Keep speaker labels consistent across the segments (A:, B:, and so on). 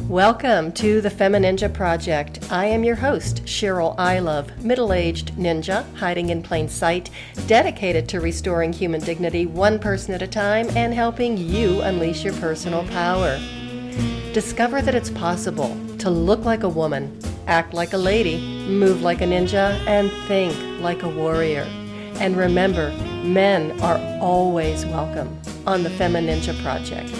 A: Welcome to the FemiNinja Project. I am your host, Cheryl I Love, middle-aged ninja hiding in plain sight, dedicated to restoring human dignity one person at a time and helping you unleash your personal power. Discover that it's possible to look like a woman, act like a lady, move like a ninja, and think like a warrior. And remember, men are always welcome on the FemiNinja Project.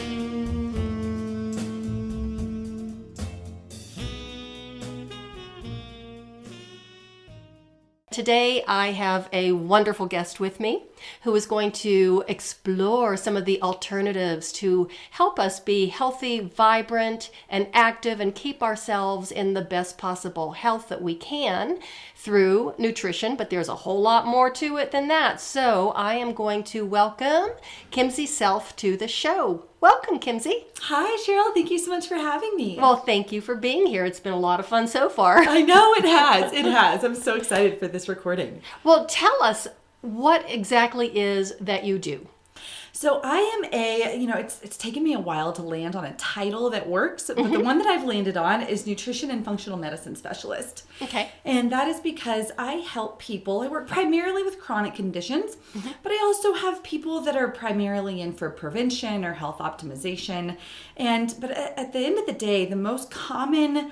A: Today, I have a wonderful guest with me who is going to explore some of the alternatives to help us be healthy, vibrant, and active and keep ourselves in the best possible health that we can through nutrition, but there's a whole lot more to it than that. So I am going to welcome Kimsey Self to the show. Welcome, Kimsey.
B: Hi, Cheryl. Thank you so much for having me.
A: Well, thank you for being here. It's been a lot of fun so far.
B: I know it has. It has. I'm so excited for this recording.
A: Well, tell us what exactly is that you do.
B: So I am it's taken me a while to land on a title that works, but the one that I've landed on is Nutrition and Functional Medicine Specialist.
A: Okay.
B: And that is because I help people. I work primarily with chronic conditions, but I also have people that are primarily in for prevention or health optimization. But at the end of the day, the most common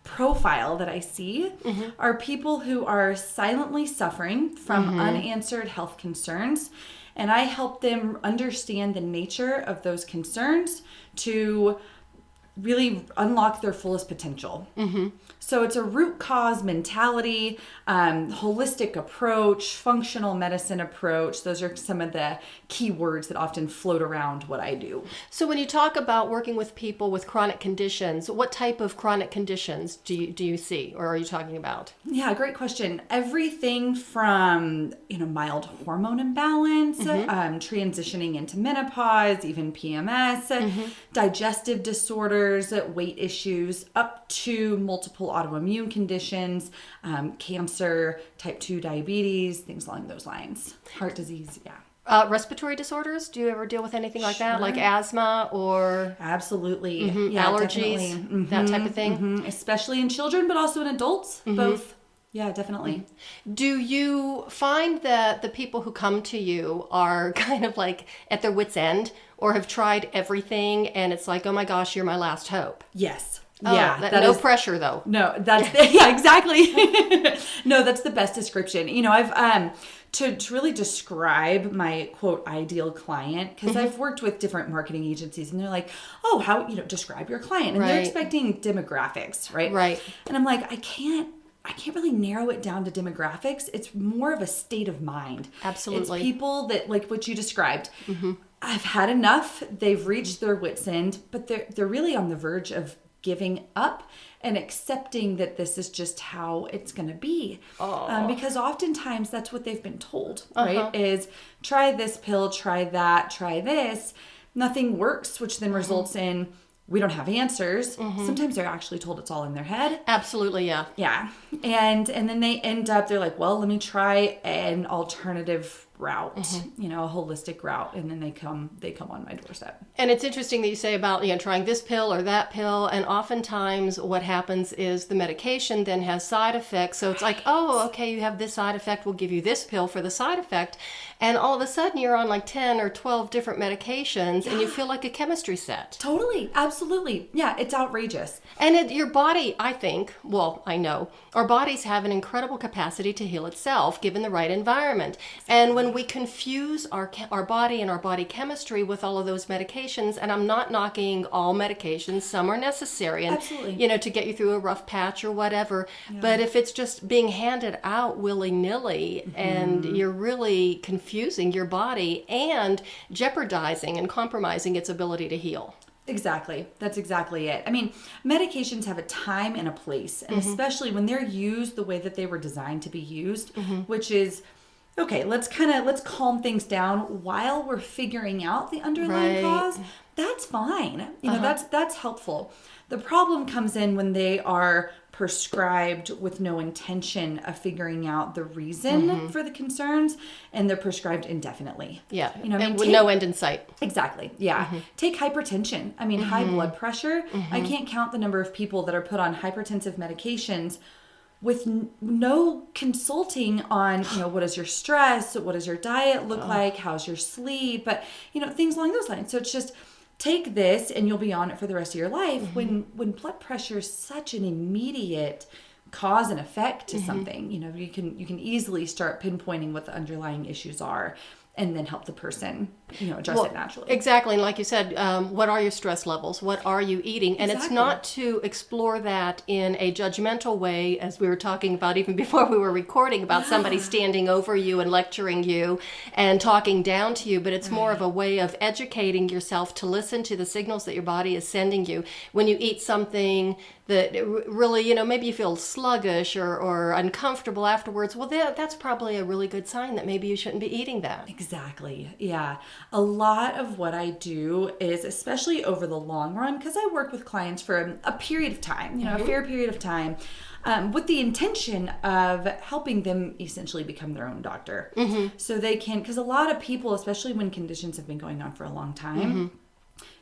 B: profile that I see are people who are silently suffering from unanswered health concerns. And I help them understand the nature of those concerns to really unlock their fullest potential. So it's a root cause mentality, holistic approach, functional medicine approach. Those are some of the key words that often float around what I do.
A: So when you talk about working with people with chronic conditions, what type of chronic conditions do you see or are you talking about?
B: Yeah, great question. Everything from, mild hormone imbalance, transitioning into menopause, even PMS, digestive disorders, weight issues, up to multiple autoimmune conditions, cancer, type 2 diabetes, things along those lines. Heart disease, yeah.
A: Respiratory disorders? Do you ever deal with anything like that?
B: Sure.
A: Like asthma or
B: Absolutely.
A: Yeah, allergies, that type of thing?
B: Especially in children, but also in adults, both. Yeah, definitely.
A: Do you find that the people who come to you are kind of like at their wit's end or have tried everything and it's like, oh my gosh, you're my last hope?
B: Yes.
A: Oh,
B: yeah.
A: No pressure though.
B: No, that's, yeah, exactly. No, that's the best description. I've, to really describe my quote ideal client, because I've worked with different marketing agencies and they're like, oh, how, describe your client. And they're expecting demographics, right? Right. And I'm like, I can't really narrow it down to demographics. It's more of a state of mind.
A: Absolutely.
B: It's people that, like what you described, I've had enough. They've reached their wit's end, but they're really on the verge of giving up and accepting that this is just how it's going to be. Because oftentimes that's what they've been told, right? Is try this pill, try that, try this. Nothing works, which then results in we don't have answers. Sometimes they're actually told it's all in their head.
A: Absolutely, yeah.
B: Yeah. And then they end up, they're like, well, let me try an alternative route, a holistic route. And then they come on my doorstep.
A: And it's interesting that you say about, trying this pill or that pill. And oftentimes what happens is the medication then has side effects. So it's like, oh, okay, you have this side effect. We'll give you this pill for the side effect. And all of a sudden you're on like 10 or 12 different medications and you feel like a chemistry set.
B: Totally. Absolutely. Yeah. It's outrageous.
A: And your body, I think, well, I know, our bodies have an incredible capacity to heal itself given the right environment. And when we confuse our body and our body chemistry with all of those medications, and I'm not knocking all medications, some are necessary, and
B: Absolutely.
A: To get you through a rough patch or whatever. Yeah. But if it's just being handed out willy-nilly and you're really confusing your body and jeopardizing and compromising its ability to heal.
B: Exactly. That's exactly it. I mean, medications have a time and a place, and especially when they're used the way that they were designed to be used, which is okay, let's calm things down while we're figuring out the underlying cause, that's fine. You know, that's helpful. The problem comes in when they are prescribed with no intention of figuring out the reason for the concerns, and they're prescribed indefinitely.
A: Yeah,
B: you know,
A: and with no end in sight.
B: Exactly. Yeah. Take hypertension. I mean, high blood pressure. I can't count the number of people that are put on hypertensive medications with no consulting on, you know, what is your stress? What does your diet look like? How's your sleep? But, you know, things along those lines. So it's just take this and you'll be on it for the rest of your life. When blood pressure is such an immediate cause and effect to something, you know, you can easily start pinpointing what the underlying issues are and then help the person, you know, address it naturally.
A: Exactly. And like you said, what are your stress levels? What are you eating? And it's not to explore that in a judgmental way, as we were talking about even before we were recording, about somebody standing over you and lecturing you and talking down to you, but it's more of a way of educating yourself to listen to the signals that your body is sending you. When you eat something that really, you know, maybe you feel sluggish or uncomfortable afterwards, well, that's probably a really good sign that maybe you shouldn't be eating that.
B: Exactly. Yeah. A lot of what I do is, especially over the long run, because I work with clients for a period of time, you know, a fair period of time, with the intention of helping them essentially become their own doctor. So they can, because a lot of people, especially when conditions have been going on for a long time,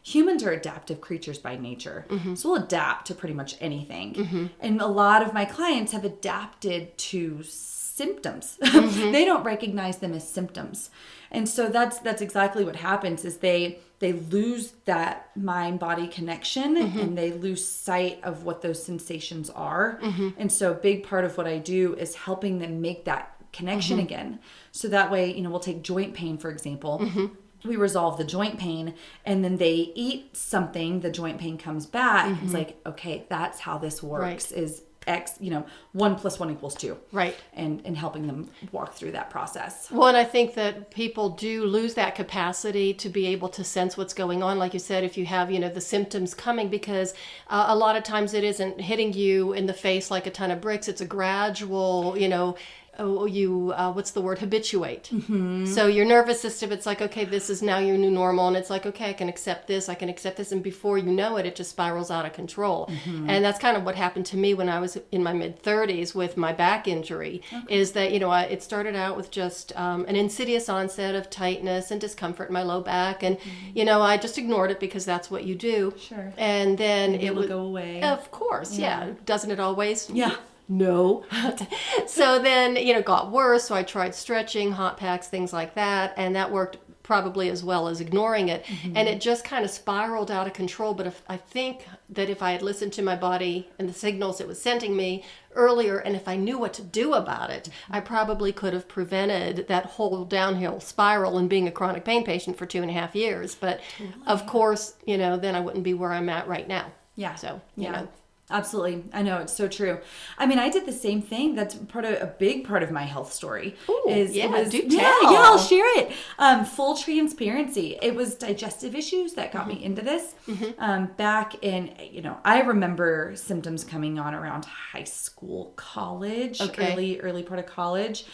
B: humans are adaptive creatures by nature. So we'll adapt to pretty much anything. And a lot of my clients have adapted to symptoms. They don't recognize them as symptoms. And so that's exactly what happens is they lose that mind-body connection and they lose sight of what those sensations are. And so a big part of what I do is helping them make that connection again. So that way, you know, we'll take joint pain, for example. We resolve the joint pain and then they eat something, the joint pain comes back. It's like, okay, that's how this works is X, you know, 1 + 1 = 2.
A: Right.
B: And helping them walk through that process.
A: Well, and I think that people do lose that capacity to be able to sense what's going on. Like you said, if you have, you know, the symptoms coming, because a lot of times it isn't hitting you in the face like a ton of bricks. It's a gradual, you know, what's the word, habituate. So your nervous system, it's like, okay, this is now your new normal, and it's like, okay, I can accept this, and before you know it, it just spirals out of control. And that's kind of what happened to me when I was in my mid-30s with my back injury, is that, you know, it started out with just an insidious onset of tightness and discomfort in my low back, and you know, I just ignored it because that's what you do.
B: Sure.
A: And then
B: it would go away.
A: Of course, yeah. Doesn't it always?
B: Yeah.
A: No. So then, you know, it got worse. So I tried stretching, hot packs, things like that. And that worked probably as well as ignoring it. And it just kind of spiraled out of control. But I think that if I had listened to my body and the signals it was sending me earlier, and if I knew what to do about it, I probably could have prevented that whole downhill spiral and being a chronic pain patient for 2.5 years. But of course, you know, then I wouldn't be where I'm at right now.
B: Yeah.
A: So, you know.
B: Absolutely. I know, it's so true. I mean, I did the same thing. That's a big part of my health story.
A: Ooh, do tell.
B: Yeah, I'll share it. Full transparency. It was digestive issues that got me into this. Back in, you know, I remember symptoms coming on around high school, college, early part of college.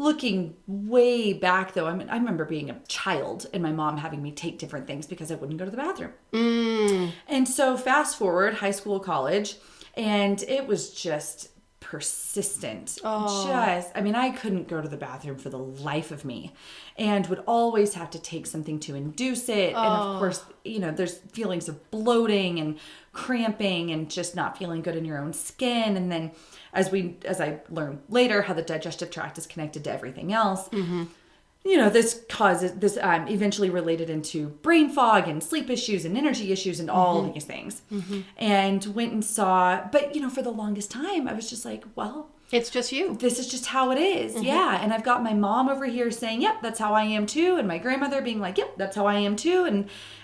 B: Looking way back, though, I mean, I remember being a child and my mom having me take different things because I wouldn't go to the bathroom. And so fast forward, high school, college, and it was just persistent. I mean, I couldn't go to the bathroom for the life of me and would always have to take something to induce it. And of course, you know, there's feelings of bloating and cramping and just not feeling good in your own skin. And then as I learned later how the digestive tract is connected to everything else, you know, this eventually related into brain fog and sleep issues and energy issues and all these things. And went and saw, but you know, for the longest time, I was just like, well,
A: it's just you.
B: This is just how it is. Yeah. And I've got my mom over here saying, yep, that's how I am too. And my grandmother being like, yep, that's how I am too.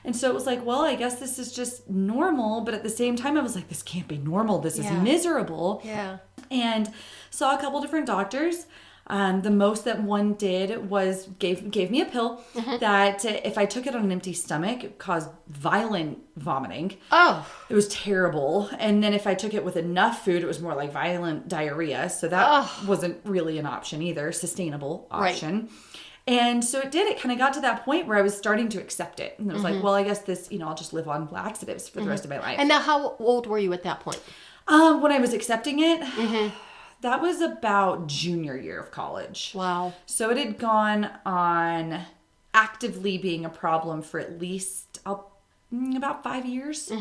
B: And so it was like, well, I guess this is just normal. But at the same time, I was like, this can't be normal. This is miserable.
A: Yeah.
B: And saw a couple different doctors. The most that one did was gave me a pill that if I took it on an empty stomach, it caused violent vomiting.
A: Oh.
B: It was terrible. And then if I took it with enough food, it was more like violent diarrhea. So that wasn't really an option either, sustainable option. Right. And so it kind of got to that point where I was starting to accept it. And I was like, well, I guess this, I'll just live on laxatives for the rest of my life.
A: And now how old were you at that point?
B: When I was accepting it, that was about junior year of college.
A: Wow.
B: So it had gone on actively being a problem for at least about 5 years.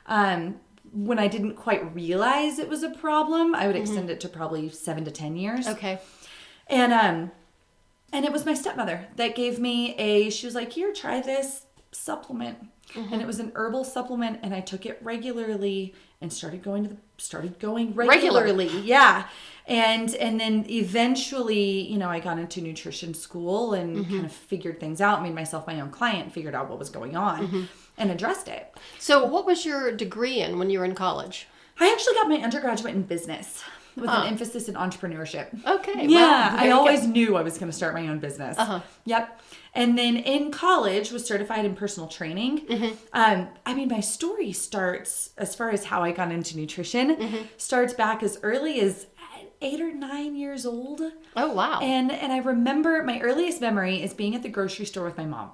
B: When I didn't quite realize it was a problem, I would extend it to probably 7 to 10 years.
A: Okay.
B: And it was my stepmother that gave me she was like, here, try this supplement. And it was an herbal supplement, and I took it regularly and started going regularly. Yeah. And then eventually, I got into nutrition school and kind of figured things out, made myself my own client, figured out what was going on and addressed it.
A: So what was your degree in when you were in college?
B: I actually got my undergraduate in business with an emphasis in entrepreneurship.
A: Okay.
B: Yeah.
A: Wow.
B: I always knew I was going to start my own business. Yep. And then in college was certified in personal training. My story starts, as far as how I got into nutrition, starts back as early as 8 or 9 years old.
A: Oh, wow.
B: And I remember my earliest memory is being at the grocery store with my mom.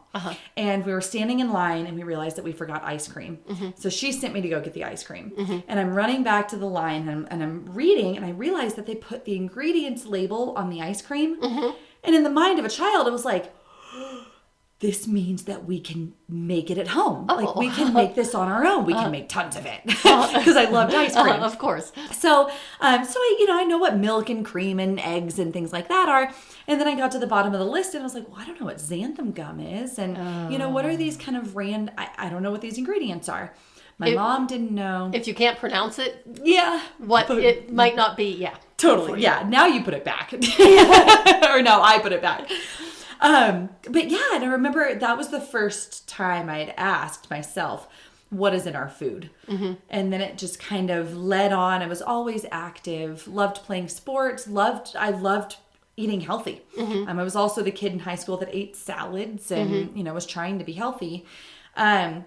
B: And we were standing in line and we realized that we forgot ice cream. So she sent me to go get the ice cream. And I'm running back to the line and I'm reading, and I realized that they put the ingredients label on the ice cream. And in the mind of a child, it was like, this means that we can make it at home. Like, we can make this on our own. We can make tons of it because I loved ice cream.
A: Of course.
B: So I know what milk and cream and eggs and things like that are. And then I got to the bottom of the list and I was like, well, I don't know what xanthan gum is. And, what are these kind of I don't know what these ingredients are. My mom didn't know.
A: If you can't pronounce it,
B: it
A: might not be,
B: Totally. Yeah. Now you put it back. Or no, I put it back. But yeah, and I remember that was the first time I'd asked myself, what is in our food? And then it just kind of led on. I was always active, loved playing sports, I loved eating healthy. I was also the kid in high school that ate salads and, was trying to be healthy. And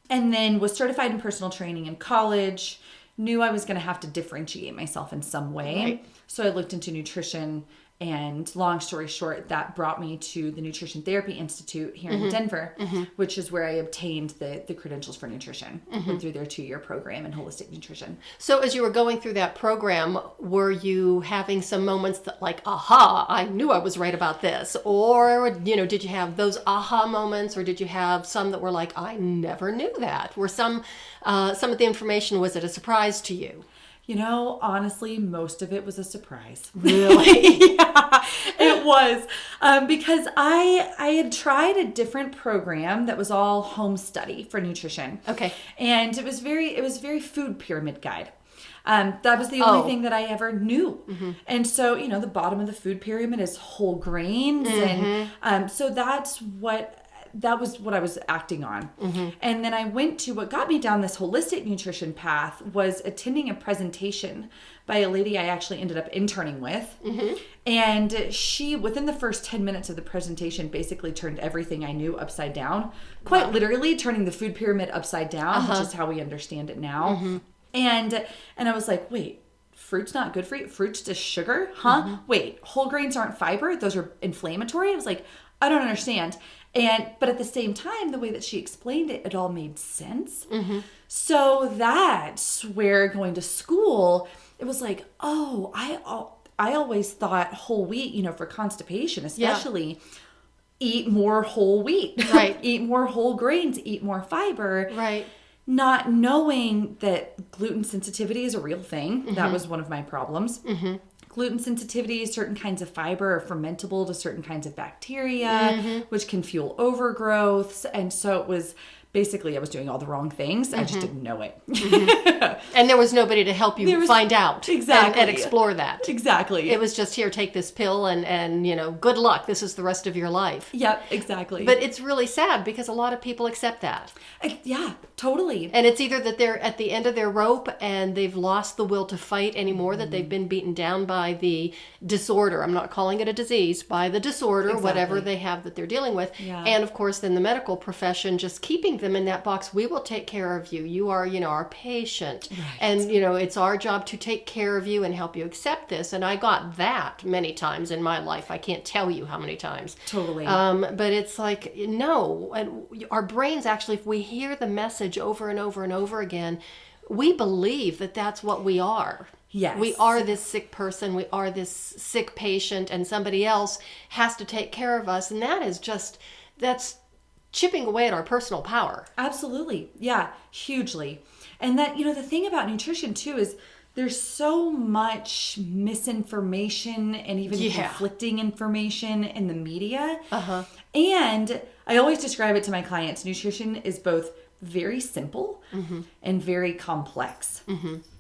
B: then was certified in personal training in college, knew I was going to have to differentiate myself in some way. Right. So I looked into nutrition. And long story short, that brought me to the Nutrition Therapy Institute here in Denver, which is where I obtained the credentials for nutrition. Went through their 2-year program in holistic nutrition.
A: So as you were going through that program, were you having some moments that like, aha, I knew I was right about this? Or, did you have those aha moments, or did you have some that were like, I never knew that? Were some of the information, was it a surprise to you?
B: Honestly, most of it was a surprise.
A: Really?
B: Yeah, it was. Because I had tried a different program that was all home study for nutrition. Okay. And it was very food pyramid guide. That was the only thing that I ever knew. And so, the bottom of the food pyramid is whole grains. And so that was what I was acting on. And then I went to what got me down this holistic nutrition path was attending a presentation by a lady I actually ended up interning with. And she, within the first 10 minutes of the presentation, basically turned everything I knew upside down. Quite literally turning the food pyramid upside down, which is how we understand it now. And I was like, wait, fruit's not good for you? Fruit's just sugar? Huh? Wait, whole grains aren't fiber? Those are inflammatory? I was like, I don't understand. But at the same time, the way that she explained it, it all made sense. So that's where going to school, it was like, oh, I always thought whole wheat, for constipation, especially, eat more whole wheat. Right. Eat more whole grains, eat more fiber. Right. Not knowing that gluten sensitivity is a real thing. That was one of my problems. Gluten sensitivity, certain kinds of fiber are fermentable to certain kinds of bacteria, which can fuel overgrowths. And so it was basically I was doing all the wrong things. I just didn't know it.
A: And there was nobody to help you find out
B: exactly
A: and explore that.
B: Exactly.
A: It was just, here, take this pill and good luck. This is the rest of your life.
B: Yep, exactly.
A: But it's really sad because a lot of people accept that.
B: Yeah, totally.
A: And it's either that they're at the end of their rope and they've lost the will to fight anymore, that they've been beaten down by the disorder. I'm not calling it a disease, by the disorder, whatever they have that they're dealing with.
B: Yeah.
A: And of course, then the medical profession just keeping them in that box. We will take care of you. You are, our patient.
B: Right.
A: And, it's our job to take care of you and help you accept this. And I got that many times in my life. I can't tell you how many times.
B: Totally.
A: But it's like, no. And our brains actually, if we hear the message over and over and over again, we believe that that's what we are.
B: Yes.
A: We are this sick person. We are this sick patient, and somebody else has to take care of us. And that's chipping away at our personal power.
B: Absolutely. Yeah, hugely. And that, the thing about nutrition too is there's so much misinformation and even conflicting information in the media.
A: Uh-huh.
B: And I always describe it to my clients. Nutrition is both very simple and very complex.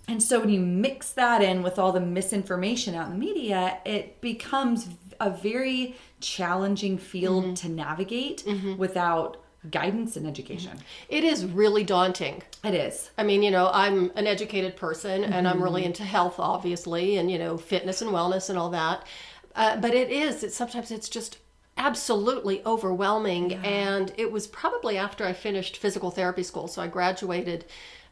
B: And so when you mix that in with all the misinformation out in the media, it becomes a very challenging field to navigate without guidance and education.
A: It is really daunting.
B: It is.
A: I mean, I'm an educated person and I'm really into health, obviously, and, fitness and wellness and all that. But sometimes it's just absolutely overwhelming. Yeah. And it was probably after I finished physical therapy school. So I graduated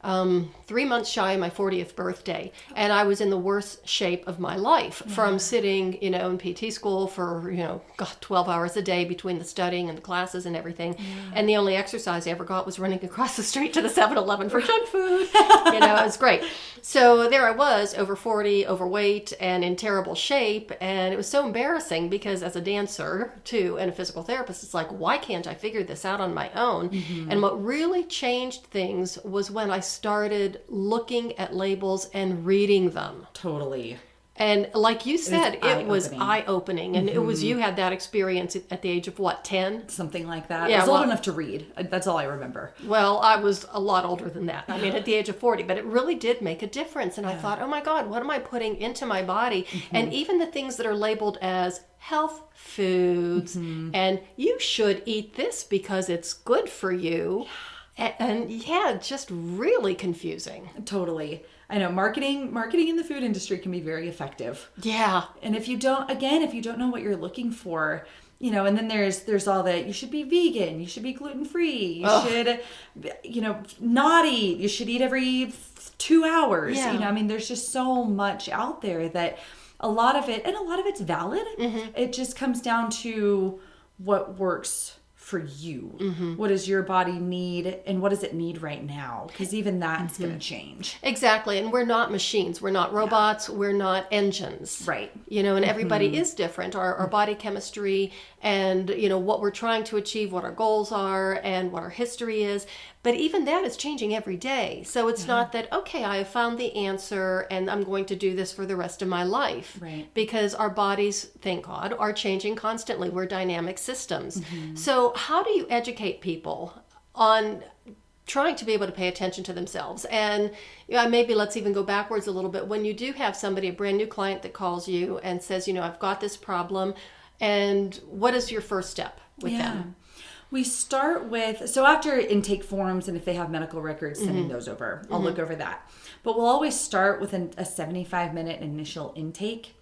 A: 3 months shy of my 40th birthday. And I was in the worst shape of my life from sitting, in PT school for, 12 hours a day between the studying and the classes and everything. Yeah. And the only exercise I ever got was running across the street to the 7-Eleven for junk food. It was great. So there I was, over 40, overweight and in terrible shape. And it was so embarrassing because as a dancer too, and a physical therapist, it's like, why can't I figure this out on my own? And what really changed things was when I started looking at labels and reading them.
B: Totally.
A: And like you said, it was eye-opening. And it was, you had that experience at the age of what, 10?
B: Something like that.
A: Yeah,
B: I was old enough to read. That's all I remember.
A: Well, I was a lot older than that. I mean, at the age of 40. But it really did make a difference. And I thought, oh my God, what am I putting into my body? And even the things that are labeled as health foods, and you should eat this because it's good for you. And just really confusing.
B: Totally. I know marketing in the food industry can be very effective.
A: Yeah.
B: And if you don't know what you're looking for, and then there's all that, you should be vegan, you should be gluten-free, you should, not eat, you should eat every 2 hours.
A: Yeah.
B: There's just so much out there that a lot of it's valid. It just comes down to what works for you. What does your body need and what does it need right now? Because even that's going to change.
A: Exactly. And we're not machines. We're not robots. We're not engines.
B: Right.
A: And everybody is different. Our body chemistry and, what we're trying to achieve, what our goals are and what our history is. But even that is changing every day. So it's not that, okay, I have found the answer and I'm going to do this for the rest of my life.
B: Right.
A: Because our bodies, thank God, are changing constantly. We're dynamic systems. So how do you educate people on trying to be able to pay attention to themselves? And maybe let's even go backwards a little bit. When you do have somebody, a brand new client that calls you and says, I've got this problem, and what is your first step with them?
B: We start with, so after intake forms, and if they have medical records, sending those over. I'll look over that. But we'll always start with a 75-minute initial intake.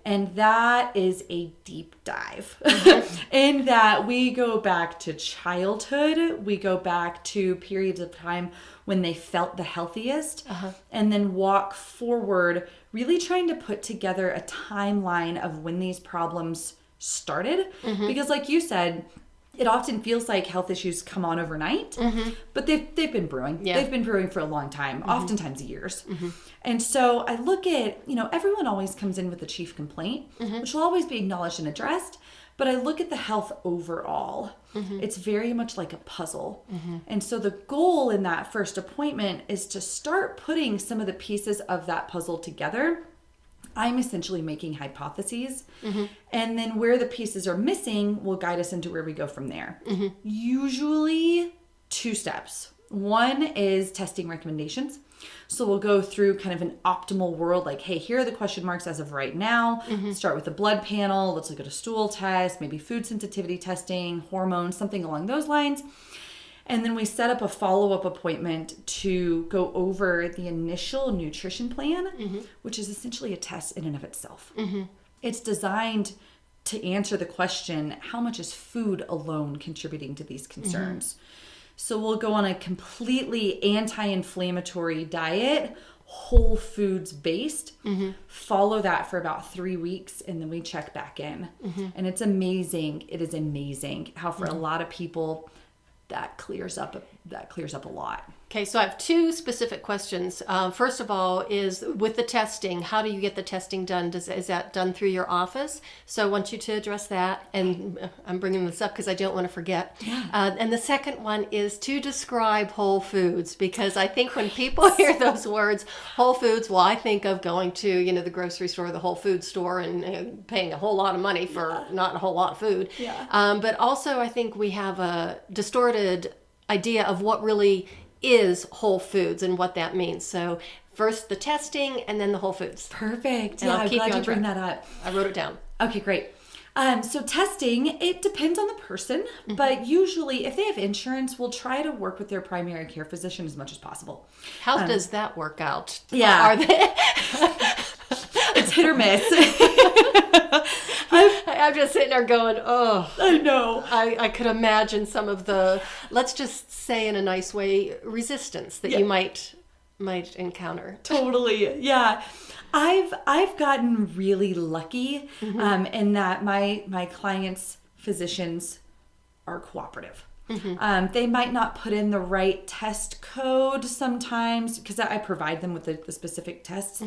B: And that is a deep dive in that we go back to childhood. We go back to periods of time when they felt the healthiest and then walk forward, really trying to put together a timeline of when these problems started. Because like you said, it often feels like health issues come on overnight, but they've been brewing. Yeah. They've been brewing for a long time, oftentimes years. And so I look at, everyone always comes in with a chief complaint, which will always be acknowledged and addressed. But I look at the health overall. It's very much like a puzzle. And so the goal in that first appointment is to start putting some of the pieces of that puzzle together. I'm essentially making hypotheses, and then where the pieces are missing will guide us into where we go from there. Usually 2 steps. One is testing recommendations. So we'll go through kind of an optimal world, like, hey, here are the question marks as of right now. Start with a blood panel. Let's look at a stool test, maybe food sensitivity testing, hormones, something along those lines. And then we set up a follow-up appointment to go over the initial nutrition plan, which is essentially a test in and of itself. It's designed to answer the question, how much is food alone contributing to these concerns? So we'll go on a completely anti-inflammatory diet, whole foods based, follow that for about 3 weeks, and then we check back in. And it's amazing. It is amazing how for a lot of people that clears up a lot.
A: Okay, so I have 2 specific questions. First of all is with the testing, how do you get the testing done? Is that done through your office? So I want you to address that. And I'm bringing this up because I don't want to forget. And the second one is to describe whole foods, because I think when people hear those words, whole foods, well, I think of going to, the grocery store, the whole food store, and paying a whole lot of money for not a whole lot of food. But also I think we have a distorted idea of what really is whole foods and what that means. So first the testing and then the whole foods.
B: Perfect.
A: And
B: I'm glad you bring that up.
A: I wrote it down.
B: Okay, great. So testing, it depends on the person, but usually if they have insurance, we'll try to work with their primary care physician as much as possible.
A: How does that work out?
B: Yeah.
A: Are they?
B: It's hit or miss.
A: I'm just sitting there going, oh.
B: I know.
A: I could imagine some of the, let's just say in a nice way, resistance that you might encounter.
B: Totally. Yeah. I've gotten really lucky in that my clients' physicians are cooperative. They might not put in the right test code sometimes because I provide them with the specific tests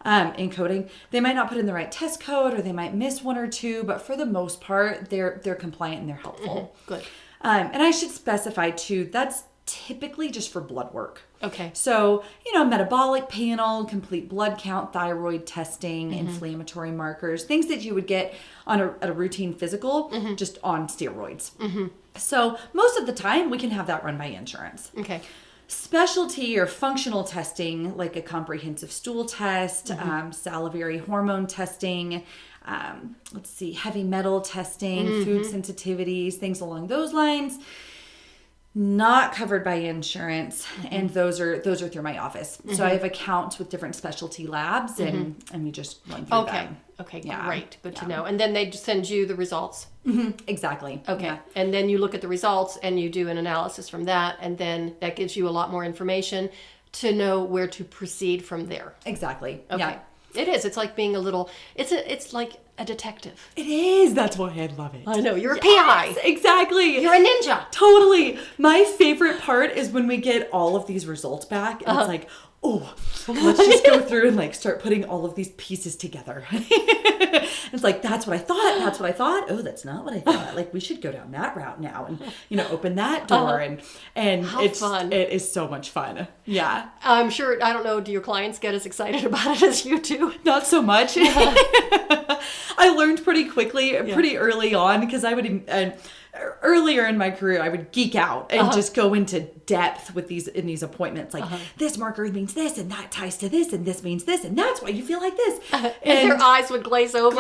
B: in coding. They might not put in the right test code, or they might miss 1 or 2, but for the most part, they're compliant and they're helpful.
A: Good.
B: And I should specify too, that's typically just for blood work.
A: Okay.
B: So, metabolic panel, complete blood count, thyroid testing, inflammatory markers, things that you would get on a routine physical, just on steroids. So most of the time we can have that run by insurance.
A: Okay.
B: Specialty or functional testing, like a comprehensive stool test, salivary hormone testing, heavy metal testing, food sensitivities, things along those lines, not covered by insurance, and those are through my office. So I have accounts with different specialty labs, and we just run through them.
A: Okay, great. Good to know. And then they send you the results.
B: Exactly.
A: Okay.
B: Yeah.
A: And then you look at the results and you do an analysis from that, and then that gives you a lot more information to know where to proceed from there.
B: Exactly.
A: Okay.
B: Yeah.
A: It is. It's like being it's like a detective.
B: It is. That's why I love it.
A: I know. You're a PI.
B: Exactly.
A: You're a ninja.
B: Totally. My favorite part is when we get all of these results back, and it's like, oh, let's just go through and start putting all of these pieces together. It's like, that's what I thought. That's what I thought. Oh, that's not what I thought. We should go down that route now and, open that door. And
A: How
B: it's
A: fun.
B: It is so much fun. Yeah.
A: I'm sure, I don't know, do your clients get as excited about it as you do?
B: Not so much. I learned pretty quickly, pretty early on, because I would, earlier in my career, I would geek out and just go into depth with these appointments. This marker means this, and that ties to this, and this means this, and that's why you feel like this.
A: And their eyes would glaze over.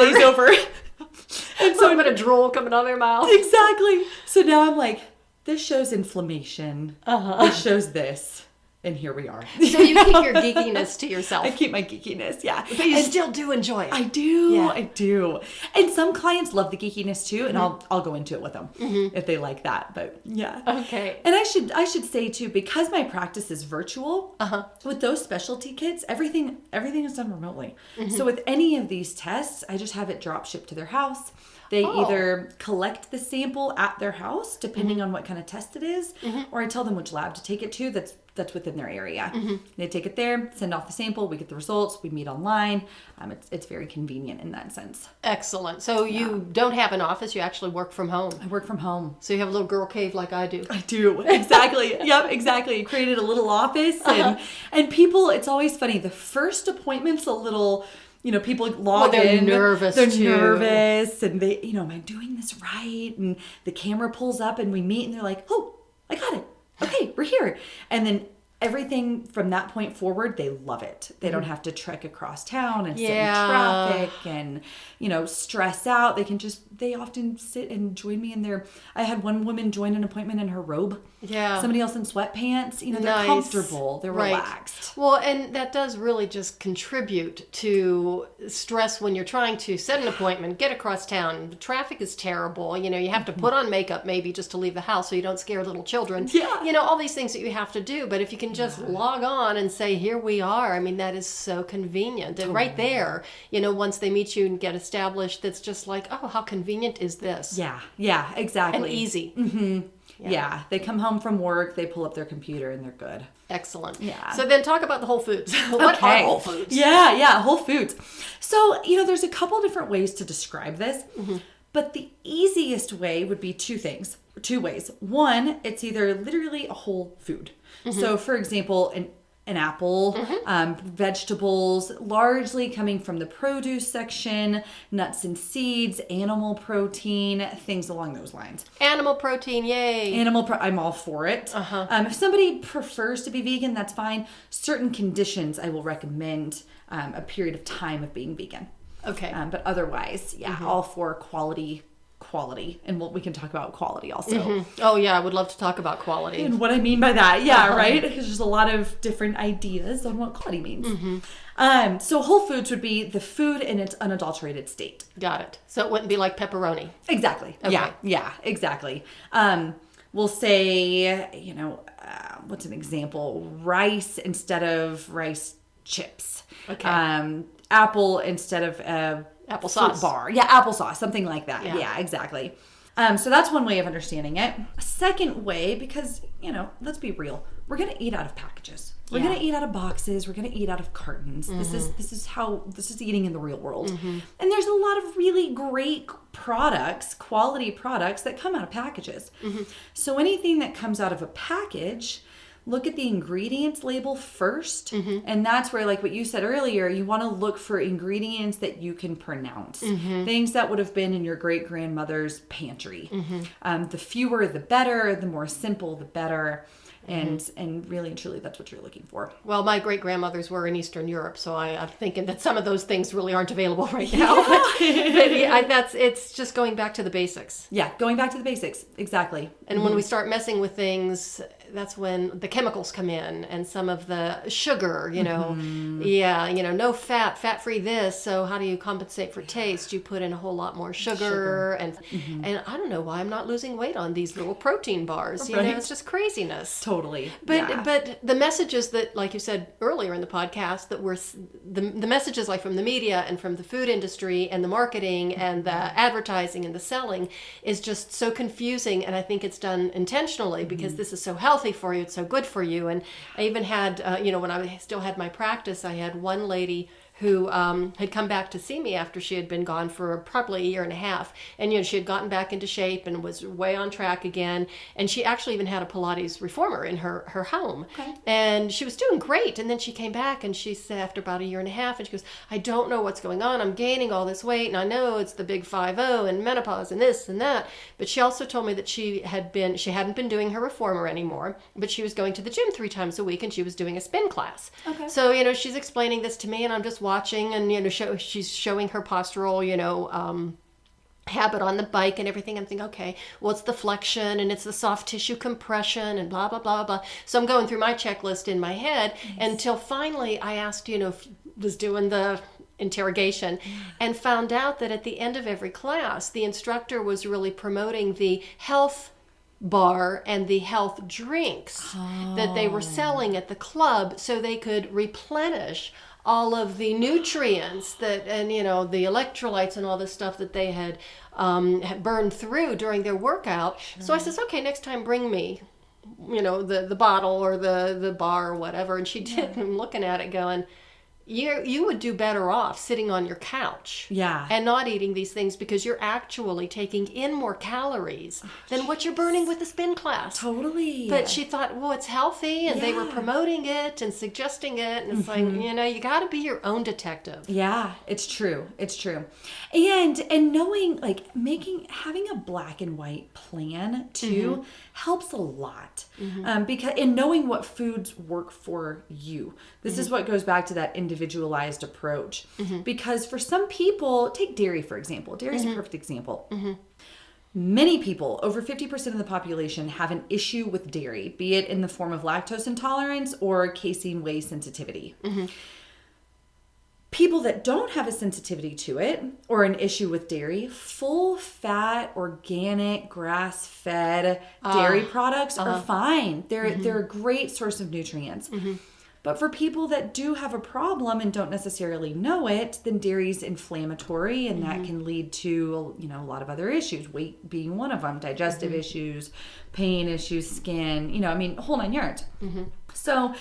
B: And
A: so a bit of drool coming out of their mouth.
B: Exactly. So now I'm like, this shows inflammation. This shows this. And here we are.
A: So you keep your geekiness to yourself.
B: I keep my geekiness, yeah.
A: But you still do enjoy it.
B: I do. Yeah. I do. And some clients love the geekiness too, and I'll go into it with them if they like that. But yeah.
A: Okay.
B: And I should say too, because my practice is virtual, with those specialty kits, everything is done remotely. So with any of these tests, I just have it drop shipped to their house. They either collect the sample at their house, depending on what kind of test it is, or I tell them which lab to take it to that's within their area. They take it there, send off the sample, we get the results, we meet online. It's very convenient in that sense.
A: Excellent. So you don't have an office, you actually work from home.
B: I work from home.
A: So you have a little girl cave like I do.
B: I do. Exactly. Yep, exactly. Created a little office and people, it's always funny. The first appointment's a little... people log in.
A: Nervous
B: They're
A: too.
B: nervous, and they, am I doing this right? And the camera pulls up, and we meet, and they're like, "Oh, I got it. okay, we're here. And then everything from that point forward, they love it. They don't have to trek across town and sit in traffic and, stress out. They often sit and join me in their, I had one woman join an appointment in her robe.
A: Yeah.
B: Somebody else in sweatpants. They're
A: Nice.
B: comfortable. They're relaxed.
A: Well, and that does really just contribute to stress when you're trying to set an appointment, get across town. The traffic is terrible. You have to put on makeup maybe just to leave the house so you don't scare little children.
B: Yeah.
A: All these things that you have to do. But if you can just log on and say, here we are, I mean, that is so convenient. And right there, once they meet you and get established, that's just like, oh, how convenient is this?
B: Yeah, exactly.
A: And easy.
B: Mm-hmm. Yeah. They come home from work, they pull up their computer, and they're good.
A: Excellent.
B: Yeah.
A: So then talk about the Whole Foods. What are Whole Foods?
B: Yeah, Whole Foods. So, there's a couple different ways to describe this, but the easiest way would be two ways. One, it's either literally a whole food. So, for example, an apple, vegetables, largely coming from the produce section, nuts and seeds, animal protein, things along those lines.
A: Animal protein, yay.
B: I'm all for it. If somebody prefers to be vegan, that's fine. Certain conditions, I will recommend a period of time of being vegan.
A: Okay.
B: But otherwise, all for quality. And we can talk about quality also.
A: Oh yeah, I would love to talk about quality.
B: And what I mean by that, right? Because there's a lot of different ideas on what quality means. So Whole Foods would be the food in its unadulterated state.
A: Got it. So it wouldn't be like pepperoni.
B: Exactly.
A: Okay.
B: Yeah, exactly. We'll say, what's an example? Rice instead of rice chips.
A: Okay.
B: Apple instead of
A: Applesauce.
B: Bar. Yeah, applesauce, something like that. Yeah, exactly. So that's one way of understanding it. A second way, because, let's be real. We're going to eat out of packages. We're going to eat out of boxes. We're going to eat out of cartons. This is eating in the real world. And there's a lot of really great quality products that come out of packages. So anything that comes out of a package, look at the ingredients label first. And that's where, like what you said earlier, you want to look for ingredients that you can pronounce. Things that would have been in your great-grandmother's pantry. The fewer, the better. The more simple, the better. And really and truly, that's what you're looking for.
A: Well, my great-grandmothers were in Eastern Europe, so I'm thinking that some of those things really aren't available right now. It's just going back to the basics.
B: Yeah, going back to the basics. Exactly.
A: And when we start messing with things, that's when the chemicals come in and some of the sugar, no fat-free this. So how do you compensate for taste? You put in a whole lot more sugar. And I don't know why I'm not losing weight on these little protein bars. It's just craziness.
B: Totally.
A: But the messages that, like you said earlier in the podcast, that were the messages like from the media and from the food industry and the marketing and the advertising and the selling is just so confusing. And I think it's done intentionally because this is so healthy for you. It's so good for you. And I even had, when I still had my practice, I had one lady who had come back to see me after she had been gone for probably a year and a half. And, she had gotten back into shape and was way on track again. And she actually even had a Pilates reformer in her home. Okay. And she was doing great. And then she came back and she said after about a year and a half, and she goes, I don't know what's going on. I'm gaining all this weight. And I know it's the big 5-0 and menopause and this and that. But she also told me that she hadn't been doing her reformer anymore, but she was going to the gym 3 times a week and she was doing a spin class. Okay. So, she's explaining this to me and I'm just watching and, she's showing her postural, habit on the bike and everything. I'm thinking, okay, well, it's the flexion and it's the soft tissue compression and blah, blah, blah, blah. So I'm going through my checklist in my head until finally I asked, if was doing the interrogation and found out that at the end of every class, the instructor was really promoting the health bar and the health drinks that they were selling at the club so they could replenish all of the nutrients that, and the electrolytes and all this stuff that they had burned through during their workout. Sure. So I says, okay, next time bring me, the bottle or the bar or whatever. And she did. And I'm looking at it going, you would do better off sitting on your couch
B: Yeah.
A: and not eating these things, because you're actually taking in more calories than what you're burning with the spin class.
B: Totally.
A: But she thought, well, it's healthy, and they were promoting it and suggesting it, and it's like, you got to be your own detective.
B: Yeah, it's true. It's true. And knowing, like, having a black and white plan too helps a lot. Because in knowing what foods work for you. This is what goes back to that individualized approach. Because for some people, take dairy for example. Dairy is a perfect example. Many people, over 50% of the population, have an issue with dairy, be it in the form of lactose intolerance or casein whey sensitivity. People that don't have a sensitivity to it or an issue with dairy, full fat, organic, grass-fed dairy products are fine. They're a great source of nutrients. But for people that do have a problem and don't necessarily know it, then dairy's inflammatory, and that can lead to, a lot of other issues, weight being one of them, digestive issues, pain issues, skin, whole nine yards. So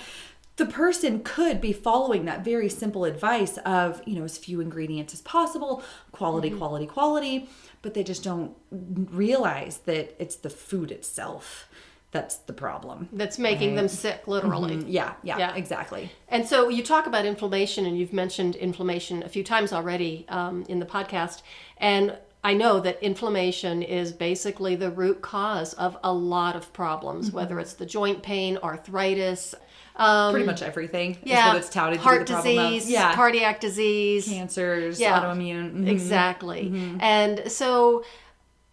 B: the person could be following that very simple advice of, as few ingredients as possible, quality, quality, but they just don't realize that it's the food itself that's the problem.
A: That's making them sick, literally.
B: Yeah, exactly.
A: And so you talk about inflammation, and you've mentioned inflammation a few times already in the podcast. And I know that inflammation is basically the root cause of a lot of problems, whether it's the joint pain, arthritis,
B: pretty much everything is what it's touted to be the problem of.
A: Disease, cardiac disease,
B: cancers, autoimmune.
A: Exactly. And so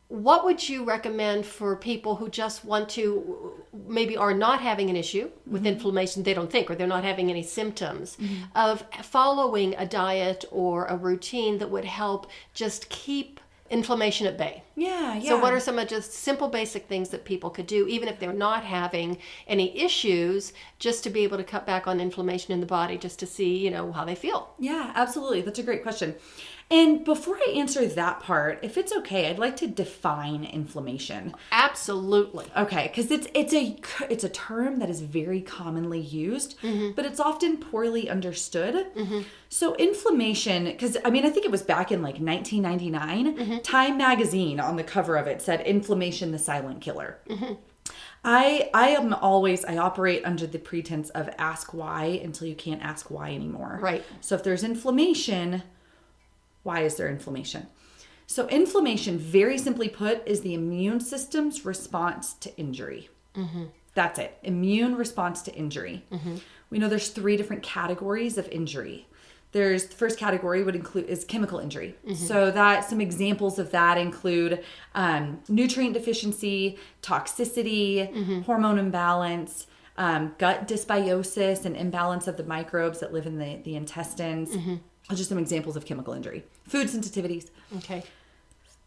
A: what would you recommend for people who just want to, maybe are not having an issue with inflammation, they don't think, or they're not having any symptoms, of following a diet or a routine that would help just keep inflammation at bay?
B: Yeah.
A: So what are some of just simple basic things that people could do, even if they're not having any issues, just to be able to cut back on inflammation in the body, just to see, how they feel? Yeah,
B: absolutely. That's a great question. And before I answer that part, if it's okay, I'd like to define inflammation.
A: Absolutely.
B: Okay, because it's a term that is very commonly used, but it's often poorly understood. So inflammation, because I think it was back in like 1999, Time magazine on the cover of it said "Inflammation, the silent killer." I operate under the pretense of ask why until you can't ask why anymore.
A: Right.
B: So if there's inflammation, why is there inflammation? So inflammation, very simply put, is the immune system's response to injury. That's it. Immune response to injury. We know there's 3 different categories of injury. The first category is chemical injury. So some examples of that include nutrient deficiency, toxicity, hormone imbalance, gut dysbiosis, and imbalance of the microbes that live in the intestines. Those are some examples of chemical injury. Food sensitivities.
A: Okay.